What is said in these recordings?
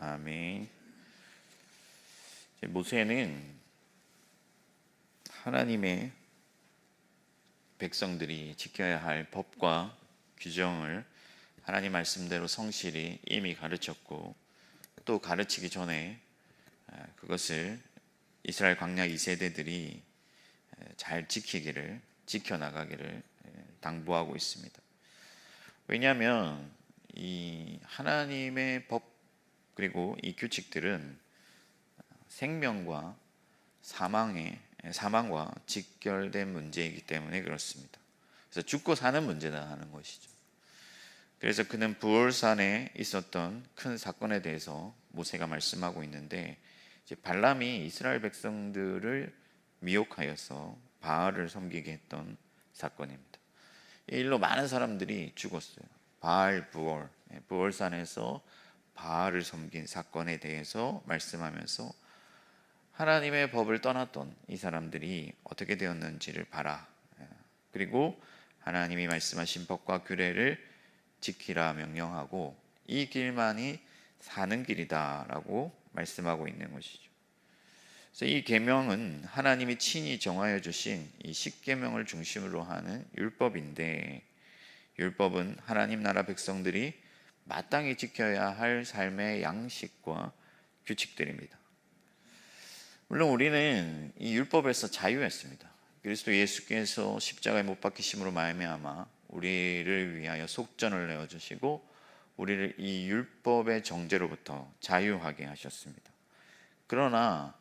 아멘. 모세는 하나님의 백성들이 지켜야 할 법과 규정을 하나님 말씀대로 성실히 이미 가르쳤고, 또 가르치기 전에 그것을 이스라엘 광야 2세대들이 잘 지켜나가기를 당부하고 있습니다. 왜냐하면 이 하나님의 법 그리고 이 규칙들은 생명과 사망과 직결된 문제이기 때문에 그렇습니다. 그래서 죽고 사는 문제다 하는 것이죠. 그래서 그는 부올산에 있었던 큰 사건에 대해서 모세가 말씀하고 있는데, 이제 발람이 이스라엘 백성들을 미혹하여서 바알을 섬기게 했던 사건입니다. 이 일로 많은 사람들이 죽었어요. 부올산에서 바알을 섬긴 사건에 대해서 말씀하면서 하나님의 법을 떠났던 이 사람들이 어떻게 되었는지를 봐라. 그리고 하나님이 말씀하신 법과 규례를 지키라 명령하고 이 길만이 사는 길이다라고 말씀하고 있는 것이죠. 그래서 이 계명은 하나님이 친히 정하여 주신 이 십계명을 중심으로 하는 율법인데, 율법은 하나님 나라 백성들이 마땅히 지켜야 할 삶의 양식과 규칙들입니다. 물론 우리는 이 율법에서 자유했습니다. 그리스도 예수께서 십자가에 못 박히심으로 말미암아 우리를 위하여 속전을 내어주시고 우리를 이 율법의 정죄로부터 자유하게 하셨습니다. 그러나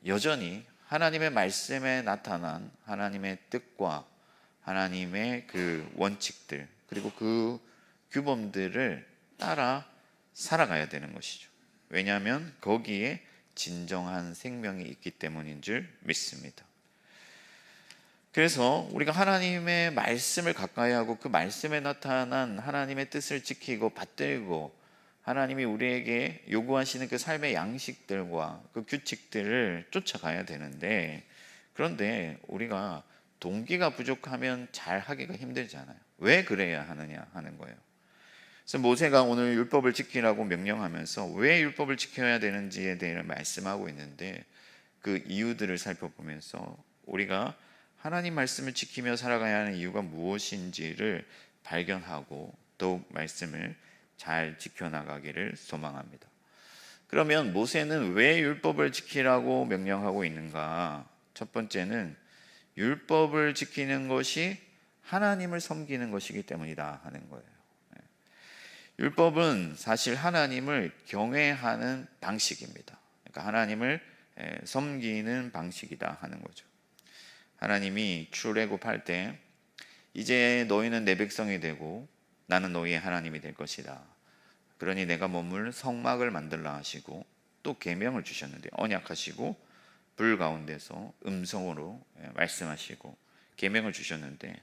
여전히 하나님의 말씀에 나타난 하나님의 뜻과 하나님의 그 원칙들 그리고 그 규범들을 따라 살아가야 되는 것이죠. 왜냐하면 거기에 진정한 생명이 있기 때문인 줄 믿습니다. 그래서 우리가 하나님의 말씀을 가까이 하고 그 말씀에 나타난 하나님의 뜻을 지키고 받들고 하나님이 우리에게 요구하시는 그 삶의 양식들과 그 규칙들을 쫓아가야 되는데, 그런데 우리가 동기가 부족하면 잘 하기가 힘들잖아요. 왜 그래야 하느냐 하는 거예요. 그래서 모세가 오늘 율법을 지키라고 명령하면서 왜 율법을 지켜야 되는지에 대해 말씀하고 있는데, 그 이유들을 살펴보면서 우리가 하나님 말씀을 지키며 살아가야 하는 이유가 무엇인지를 발견하고 더욱 말씀을 잘 지켜나가기를 소망합니다. 그러면 모세는 왜 율법을 지키라고 명령하고 있는가? 첫 번째는 율법을 지키는 것이 하나님을 섬기는 것이기 때문이다 하는 거예요. 율법은 사실 하나님을 경외하는 방식입니다. 그러니까 하나님을 섬기는 방식이다 하는 거죠. 하나님이 출애굽할 때 이제 너희는 내 백성이 되고 나는 너희의 하나님이 될 것이다. 그러니 내가 머물 성막을 만들라 하시고 또 계명을 주셨는데, 언약하시고 불 가운데서 음성으로 말씀하시고 계명을 주셨는데,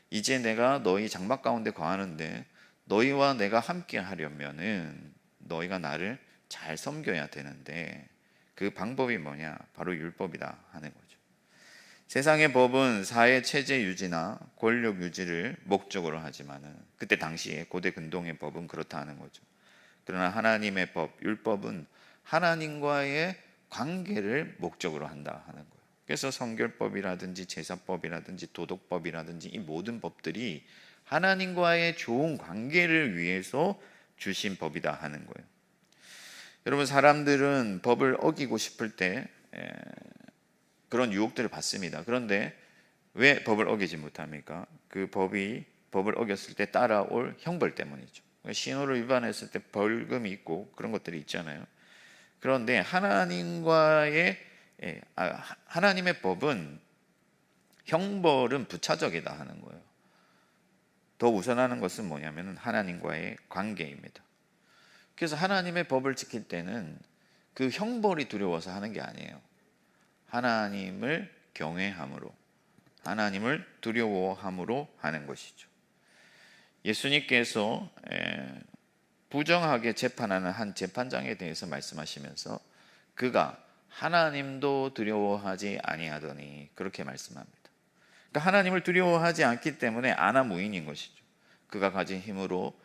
이제 내가 너희 장막 가운데 거하는데 너희와 내가 함께 하려면은 너희가 나를 잘 섬겨야 되는데 그 방법이 뭐냐? 바로 율법이다 하는 거죠. 세상의 법은 사회 체제 유지나 권력 유지를 목적으로 하지만은 그때 당시에 고대 근동의 법은 그렇다 하는 거죠. 그러나 하나님의 법, 율법은 하나님과의 관계를 목적으로 한다 하는 거예요. 그래서 성결법이라든지 제사법이라든지 도덕법이라든지 이 모든 법들이 하나님과의 좋은 관계를 위해서 주신 법이다 하는 거예요. 여러분, 사람들은 법을 어기고 싶을 때 그런 유혹들을 받습니다. 그런데 왜 법을 어기지 못합니까? 그 법을 어겼을 때 따라올 형벌 때문이죠. 신호를 위반했을 때 벌금이 있고 그런 것들이 있잖아요. 그런데 하나님의 법은 형벌은 부차적이다 하는 거예요. 더 우선하는 것은 뭐냐면 하나님과의 관계입니다. 그래서 하나님의 법을 지킬 때는 그 형벌이 두려워서 하는 게 아니에요. 하나님을 경외함으로, 하나님을 두려워함으로 하는 것이죠. 예수님께서 부정하게 재판하는 한 재판장에 대해서 말씀하시면서 그가 하나님도 두려워하지 아니하더니 그렇게 말씀합니다. 그러니까 하나님을 두려워하지 않기 때문에 아나무인인 것이죠. 그가 가진 힘으로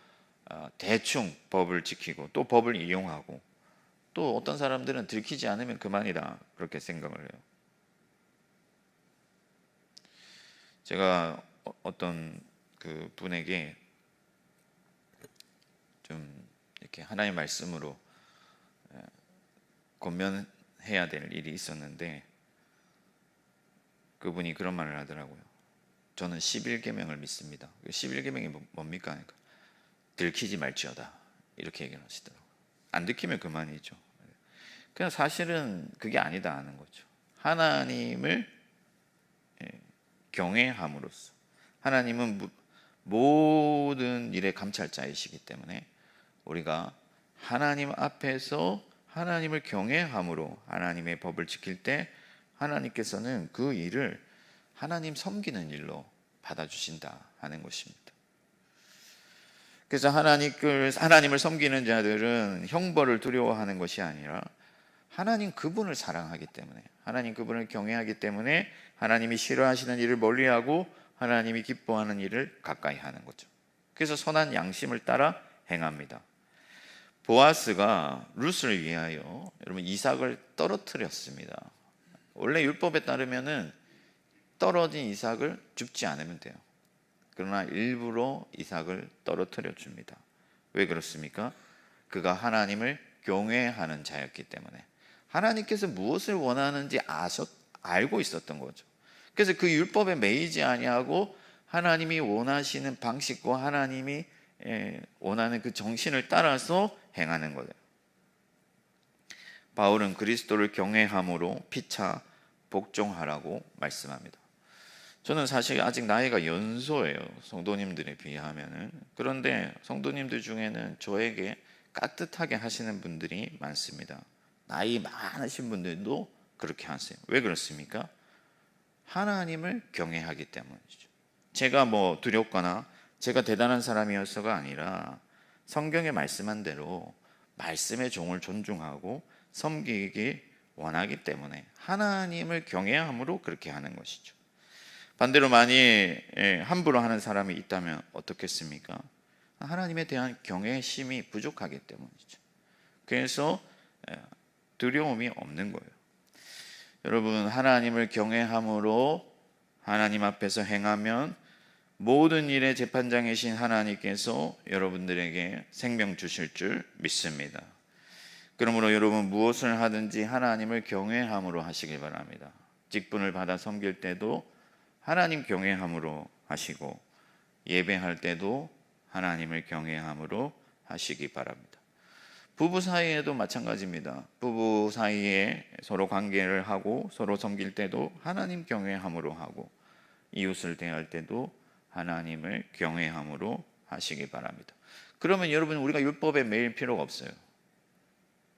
대충 법을 지키고 또 법을 이용하고 또 어떤 사람들은 들키지 않으면 그만이다 그렇게 생각을 해요. 제가 어떤 그 분에게 좀 이렇게 하나님의 말씀으로 권면해야 될 일이 있었는데 그분이 그런 말을 하더라고요. 저는 11계명을 믿습니다. 11계명이 뭡니까? 그러니까 들키지 말지어다 이렇게 얘기를 하시더라고요. 안 들키면 그만이죠. 그냥 사실은 그게 아니다 하는 거죠. 하나님을 경외함으로써 하나님은 모든 일의 감찰자이시기 때문에 우리가 하나님 앞에서 하나님을 경외함으로 하나님의 법을 지킬 때 하나님께서는 그 일을 하나님 섬기는 일로 받아주신다 하는 것입니다. 그래서 하나님을 섬기는 자들은 형벌을 두려워하는 것이 아니라 하나님 그분을 사랑하기 때문에 하나님 그분을 경외하기 때문에 하나님이 싫어하시는 일을 멀리하고 하나님이 기뻐하는 일을 가까이 하는 거죠. 그래서 선한 양심을 따라 행합니다. 보아스가 룻을 위하여 여러분 이삭을 떨어뜨렸습니다. 원래 율법에 따르면은 떨어진 이삭을 줍지 않으면 돼요. 그러나 일부러 이삭을 떨어뜨려 줍니다. 왜 그렇습니까? 그가 하나님을 경외하는 자였기 때문에 하나님께서 무엇을 원하는지 알고 있었던 거죠. 그래서 그 율법에 매이지 아니하고 하나님이 원하시는 방식과 하나님이 원하는 그 정신을 따라서 행하는 거예요. 바울은 그리스도를 경외함으로 피차 복종하라고 말씀합니다. 저는 사실 아직 나이가 연소예요. 성도님들에 비하면은. 그런데 성도님들 중에는 저에게 깍듯하게 하시는 분들이 많습니다. 나이 많으신 분들도 그렇게 하세요. 왜 그렇습니까? 하나님을 경외하기 때문이죠. 제가 뭐 두렵거나 제가 대단한 사람이어서가 아니라 성경에 말씀한 대로 말씀의 종을 존중하고 섬기기 원하기 때문에 하나님을 경외함으로 그렇게 하는 것이죠. 반대로 만일 함부로 하는 사람이 있다면 어떻겠습니까? 하나님에 대한 경외심이 부족하기 때문이죠. 그래서 두려움이 없는 거예요. 여러분, 하나님을 경외함으로 하나님 앞에서 행하면 모든 일의 재판장이신 하나님께서 여러분들에게 생명 주실 줄 믿습니다. 그러므로 여러분 무엇을 하든지 하나님을 경외함으로 하시길 바랍니다. 직분을 받아 섬길 때도 하나님 경외함으로 하시고 예배할 때도 하나님을 경외함으로 하시기 바랍니다. 부부 사이에도 마찬가지입니다. 부부 사이에 서로 관계를 하고 서로 섬길 때도 하나님 경외함으로 하고 이웃을 대할 때도 하나님을 경외함으로 하시기 바랍니다. 그러면 여러분 우리가 율법에 매일 필요가 없어요.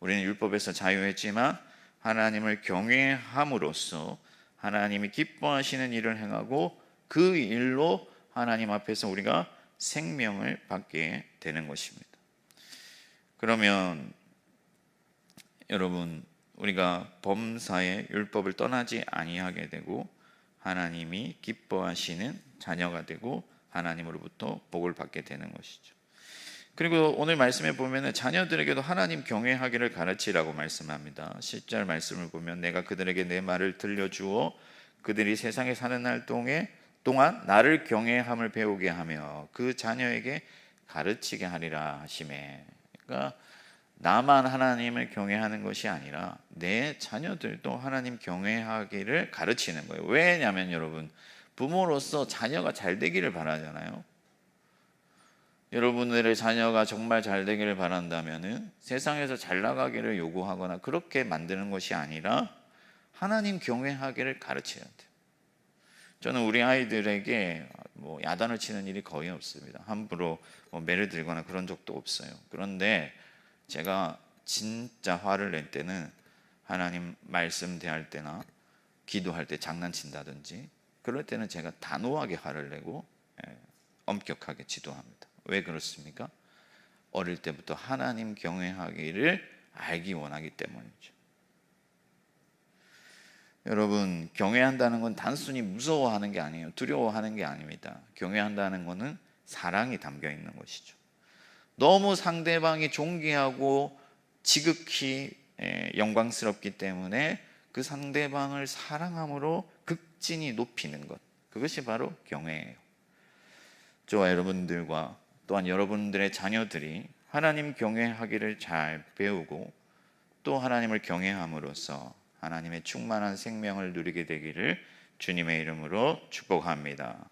우리는 율법에서 자유했지만 하나님을 경외함으로써 하나님이 기뻐하시는 일을 행하고 그 일로 하나님 앞에서 우리가 생명을 받게 되는 것입니다. 그러면 여러분 우리가 범사의 율법을 떠나지 아니하게 되고 하나님이 기뻐하시는 자녀가 되고 하나님으로부터 복을 받게 되는 것이죠. 그리고 오늘 말씀에 보면 자녀들에게도 하나님 경외하기를 가르치라고 말씀합니다. 10절 말씀을 보면 내가 그들에게 내 말을 들려주어 그들이 세상에 사는 날 동안 나를 경외함을 배우게 하며 그 자녀에게 가르치게 하리라 하시매. 그러니까 나만 하나님을 경외하는 것이 아니라 내 자녀들도 하나님 경외하기를 가르치는 거예요. 왜냐하면 여러분 부모로서 자녀가 잘 되기를 바라잖아요. 여러분들의 자녀가 정말 잘 되기를 바란다면 세상에서 잘 나가기를 요구하거나 그렇게 만드는 것이 아니라 하나님 경외하기를 가르쳐야 돼요. 저는 우리 아이들에게 야단을 치는 일이 거의 없습니다. 함부로 매를 들거나 그런 적도 없어요. 그런데 제가 진짜 화를 낼 때는 하나님 말씀 대할 때나 기도할 때 장난친다든지 그럴 때는 제가 단호하게 화를 내고 엄격하게 지도합니다. 왜 그렇습니까? 어릴 때부터 하나님 경외하기를 알기 원하기 때문이죠. 여러분 경외한다는 건 단순히 무서워하는 게 아니에요. 두려워하는 게 아닙니다. 경외한다는 것은 사랑이 담겨 있는 것이죠. 너무 상대방이 존귀하고 지극히 영광스럽기 때문에 그 상대방을 사랑함으로 극진히 높이는 것, 그것이 바로 경외예요. 저와 여러분들과 또한 여러분들의 자녀들이 하나님 경외하기를 잘 배우고 또 하나님을 경외함으로써 하나님의 충만한 생명을 누리게 되기를 주님의 이름으로 축복합니다.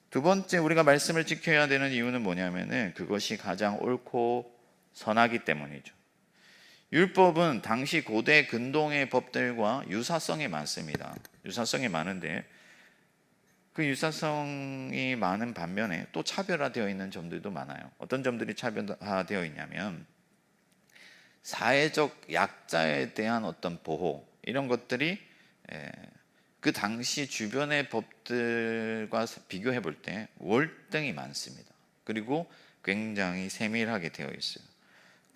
두 번째, 우리가 말씀을 지켜야 되는 이유는 뭐냐면은 그것이 가장 옳고 선하기 때문이죠. 율법은 당시 고대 근동의 법들과 유사성이 많습니다. 유사성이 많은데 그 유사성이 많은 반면에 또 차별화되어 있는 점들도 많아요. 어떤 점들이 차별화되어 있냐면 사회적 약자에 대한 어떤 보호, 이런 것들이 그 당시 주변의 법들과 비교해 볼 때 월등히 많습니다. 그리고 굉장히 세밀하게 되어 있어요.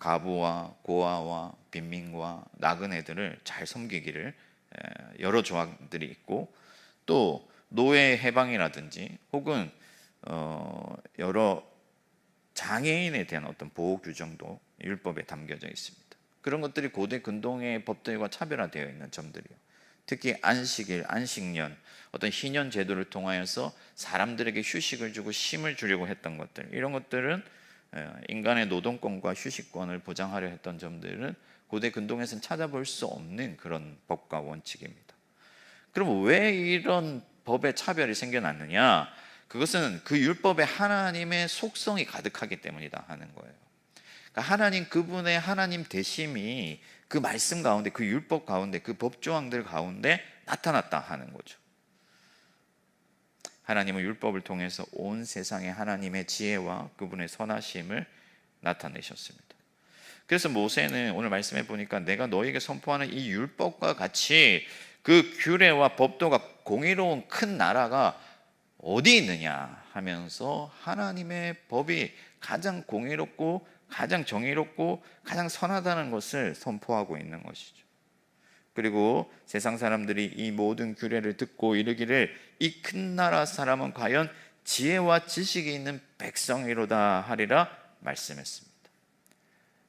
과부와 고아와 빈민과 나그네들을 잘 섬기기를 여러 조항들이 있고, 또 노예 해방이라든지 혹은 여러 장애인에 대한 어떤 보호 규정도 율법에 담겨져 있습니다. 그런 것들이 고대 근동의 법들과 차별화되어 있는 점들이요. 특히 안식일, 안식년, 어떤 희년 제도를 통하여서 사람들에게 휴식을 주고 쉼을 주려고 했던 것들, 이런 것들은 인간의 노동권과 휴식권을 보장하려 했던 점들은 고대 근동에서는 찾아볼 수 없는 그런 법과 원칙입니다. 그럼 왜 이런 법의 차별이 생겨났느냐? 그것은 그 율법에 하나님의 속성이 가득하기 때문이다 하는 거예요. 그러니까 하나님, 그분의 하나님 되심이 그 말씀 가운데, 그 율법 가운데, 그 법조항들 가운데 나타났다 하는 거죠. 하나님은 율법을 통해서 온 세상에 하나님의 지혜와 그분의 선하심을 나타내셨습니다. 그래서 모세는 오늘 말씀해 보니까 내가 너에게 선포하는 이 율법과 같이 그 규례와 법도가 공의로운 큰 나라가 어디 있느냐 하면서 하나님의 법이 가장 공의롭고 가장 정의롭고 가장 선하다는 것을 선포하고 있는 것이죠. 그리고 세상 사람들이 이 모든 규례를 듣고 이르기를 이 큰 나라 사람은 과연 지혜와 지식이 있는 백성이로다 하리라 말씀했습니다.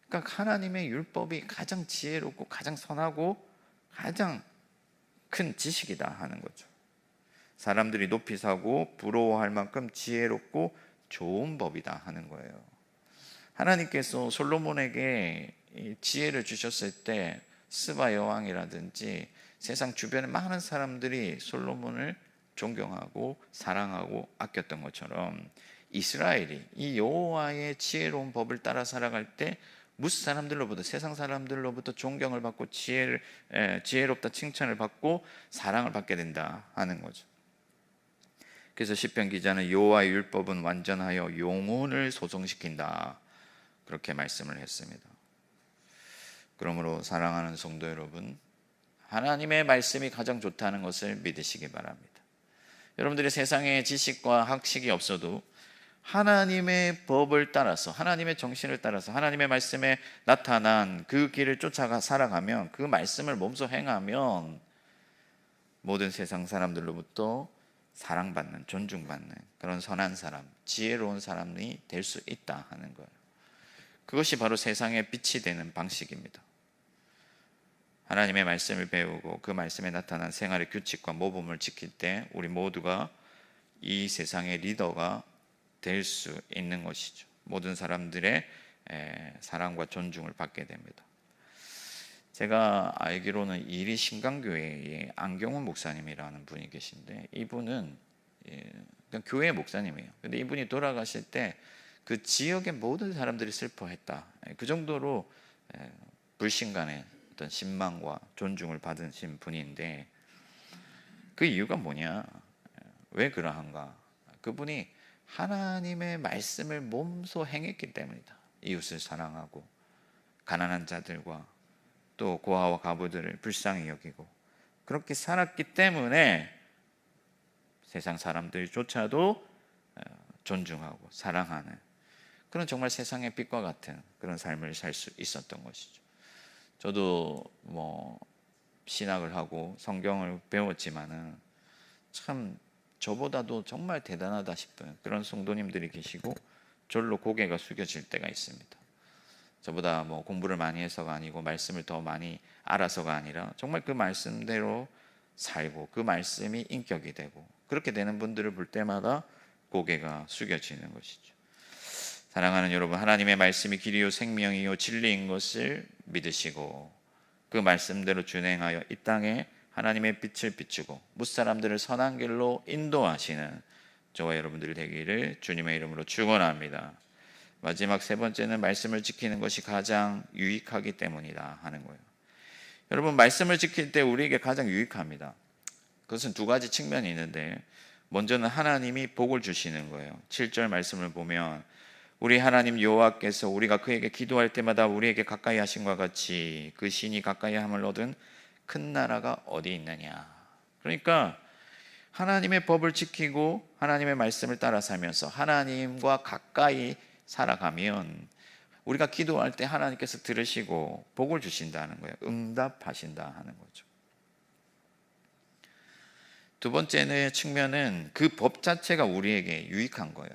그러니까 하나님의 율법이 가장 지혜롭고 가장 선하고 가장 큰 지식이다 하는 거죠. 사람들이 높이 사고 부러워할 만큼 지혜롭고 좋은 법이다 하는 거예요. 하나님께서 솔로몬에게 지혜를 주셨을 때 스바 여왕이라든지 세상 주변의 많은 사람들이 솔로몬을 존경하고 사랑하고 아꼈던 것처럼 이스라엘이 이 여호와의 지혜로운 법을 따라 살아갈 때 무슨 사람들로부터, 세상 사람들로부터 존경을 받고 지혜롭다 칭찬을 받고 사랑을 받게 된다 하는 거죠. 그래서 시편 기자는 여호와의 율법은 완전하여 영혼을 소성시킨다, 그렇게 말씀을 했습니다. 그러므로 사랑하는 성도 여러분, 하나님의 말씀이 가장 좋다는 것을 믿으시기 바랍니다. 여러분들이 세상의 지식과 학식이 없어도 하나님의 법을 따라서, 하나님의 정신을 따라서 하나님의 말씀에 나타난 그 길을 쫓아가 살아가면, 그 말씀을 몸소 행하면 모든 세상 사람들로부터 사랑받는, 존중받는 그런 선한 사람, 지혜로운 사람이 될 수 있다 하는 거예요. 그것이 바로 세상의 빛이 되는 방식입니다. 하나님의 말씀을 배우고 그 말씀에 나타난 생활의 규칙과 모범을 지킬 때 우리 모두가 이 세상의 리더가 될 수 있는 것이죠. 모든 사람들의 사랑과 존중을 받게 됩니다. 제가 알기로는 이리 신강교회의 안경훈 목사님이라는 분이 계신데, 이분은 그냥 교회 목사님이에요. 근데 이분이 돌아가실 때 그 지역의 모든 사람들이 슬퍼했다. 그 정도로 불신간의 어떤 신망과 존중을 받으신 분인데, 그 이유가 뭐냐? 왜 그러한가? 그분이 하나님의 말씀을 몸소 행했기 때문이다. 이웃을 사랑하고 가난한 자들과 또 고아와 과부들을 불쌍히 여기고 그렇게 살았기 때문에 세상 사람들조차도 존중하고 사랑하는 그런 정말 세상의 빛과 같은 그런 삶을 살 수 있었던 것이죠. 저도 신학을 하고 성경을 배웠지만은 참 저보다도 정말 대단하다 싶은 그런 성도님들이 계시고, 절로 고개가 숙여질 때가 있습니다. 저보다 뭐 공부를 많이 해서가 아니고 말씀을 더 많이 알아서가 아니라 정말 그 말씀대로 살고 그 말씀이 인격이 되고 그렇게 되는 분들을 볼 때마다 고개가 숙여지는 것이죠. 사랑하는 여러분, 하나님의 말씀이 길이요 생명이요 진리인 것을 믿으시고 그 말씀대로 준행하여 이 땅에 하나님의 빛을 비추고 무사람들을 선한 길로 인도하시는 저와 여러분들이 되기를 주님의 이름으로 축원합니다. 마지막 세 번째는 말씀을 지키는 것이 가장 유익하기 때문이다 하는 거예요. 여러분, 말씀을 지킬 때 우리에게 가장 유익합니다. 그것은 두 가지 측면이 있는데 먼저는 하나님이 복을 주시는 거예요. 7절 말씀을 보면 우리 하나님 여호와께서 우리가 그에게 기도할 때마다 우리에게 가까이 하심과 같이 그 신이 가까이 함을 얻은 큰 나라가 어디 있느냐. 그러니까 하나님의 법을 지키고 하나님의 말씀을 따라 살면서 하나님과 가까이 살아가면 우리가 기도할 때 하나님께서 들으시고 복을 주신다는 거예요. 응답하신다 하는 거죠. 두 번째의 측면은 그 법 자체가 우리에게 유익한 거예요.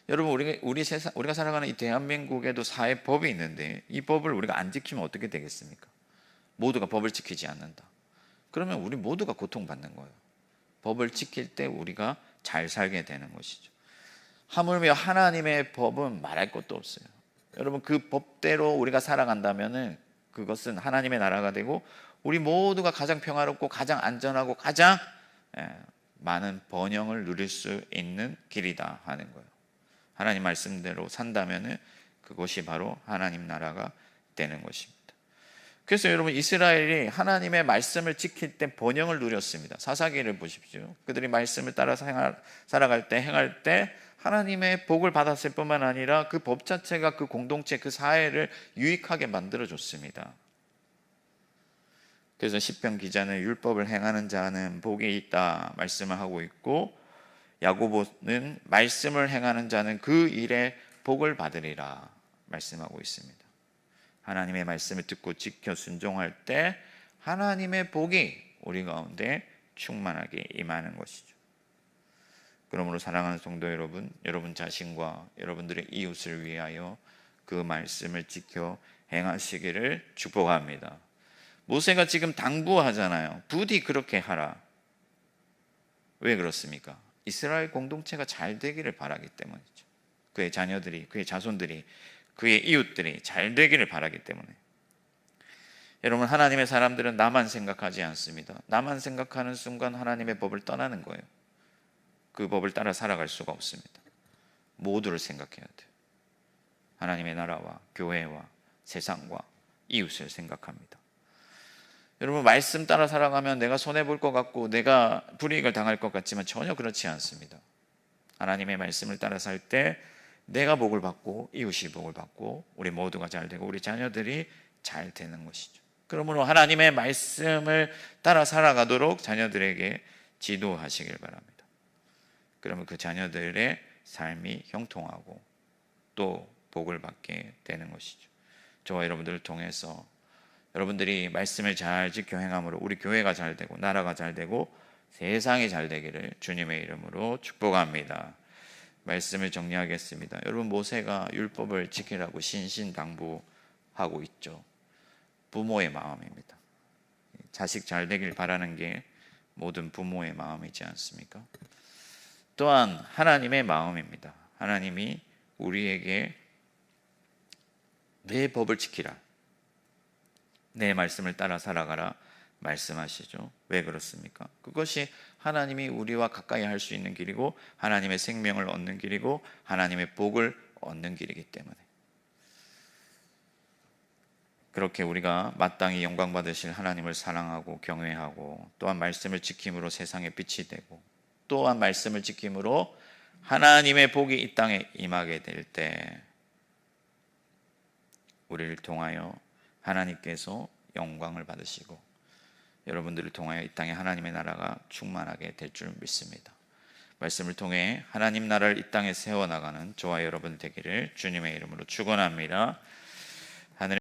여러분, 우리가 살아가는 이 대한민국에도 사회법이 있는데 이 법을 우리가 안 지키면 어떻게 되겠습니까? 모두가 법을 지키지 않는다. 그러면 우리 모두가 고통받는 거예요. 법을 지킬 때 우리가 잘 살게 되는 것이죠. 하물며 하나님의 법은 말할 것도 없어요. 여러분, 그 법대로 우리가 살아간다면 그것은 하나님의 나라가 되고 우리 모두가 가장 평화롭고 가장 안전하고 가장 많은 번영을 누릴 수 있는 길이다 하는 거예요. 하나님 말씀대로 산다면 그것이 바로 하나님 나라가 되는 것입니다. 그래서 여러분, 이스라엘이 하나님의 말씀을 지킬 때 번영을 누렸습니다. 사사기를 보십시오. 그들이 말씀을 따라 살아갈 때 행할 때 하나님의 복을 받았을 뿐만 아니라 그 법 자체가 그 공동체 그 사회를 유익하게 만들어줬습니다. 그래서 시편 기자는 율법을 행하는 자는 복이 있다 말씀을 하고 있고 야고보는 말씀을 행하는 자는 그 일에 복을 받으리라 말씀하고 있습니다. 하나님의 말씀을 듣고 지켜 순종할 때 하나님의 복이 우리 가운데 충만하게 임하는 것이죠. 그러므로 사랑하는 성도 여러분, 여러분 자신과 여러분들의 이웃을 위하여 그 말씀을 지켜 행하시기를 축복합니다. 모세가 지금 당부하잖아요. 부디 그렇게 하라. 왜 그렇습니까? 이스라엘 공동체가 잘 되기를 바라기 때문이죠. 그의 자녀들이, 그의 자손들이, 그의 이웃들이 잘 되기를 바라기 때문에. 여러분, 하나님의 사람들은 나만 생각하지 않습니다. 나만 생각하는 순간 하나님의 법을 떠나는 거예요. 그 법을 따라 살아갈 수가 없습니다. 모두를 생각해야 돼요. 하나님의 나라와 교회와 세상과 이웃을 생각합니다. 여러분, 말씀 따라 살아가면 내가 손해볼 것 같고 내가 불이익을 당할 것 같지만 전혀 그렇지 않습니다. 하나님의 말씀을 따라 살 때 내가 복을 받고 이웃이 복을 받고 우리 모두가 잘 되고 우리 자녀들이 잘 되는 것이죠. 그러므로 하나님의 말씀을 따라 살아가도록 자녀들에게 지도하시길 바랍니다. 그러면 그 자녀들의 삶이 형통하고 또 복을 받게 되는 것이죠. 저와 여러분들을 통해서 여러분들이 말씀을 잘 지켜 행함으로 우리 교회가 잘 되고 나라가 잘 되고 세상이 잘 되기를 주님의 이름으로 축복합니다. 말씀을 정리하겠습니다. 여러분, 모세가 율법을 지키라고 신신당부하고 있죠. 부모의 마음입니다. 자식 잘 되길 바라는 게 모든 부모의 마음이지 않습니까? 또한 하나님의 마음입니다. 하나님이 우리에게 내 법을 지키라, 내 말씀을 따라 살아가라 말씀하시죠. 왜 그렇습니까? 그것이 하나님이 우리와 가까이 할 수 있는 길이고 하나님의 생명을 얻는 길이고 하나님의 복을 얻는 길이기 때문에 그렇게 우리가 마땅히 영광 받으실 하나님을 사랑하고 경외하고 또한 말씀을 지킴으로 세상에 빛이 되고 또한 말씀을 지킴으로 하나님의 복이 이 땅에 임하게 될 때 우리를 통하여 하나님께서 영광을 받으시고 여러분들을 통하여 이 땅에 하나님의 나라가 충만하게 될 줄 믿습니다. 말씀을 통해 하나님 나라를 이 땅에 세워나가는 저와 여러분 되기를 주님의 이름으로 축원합니다.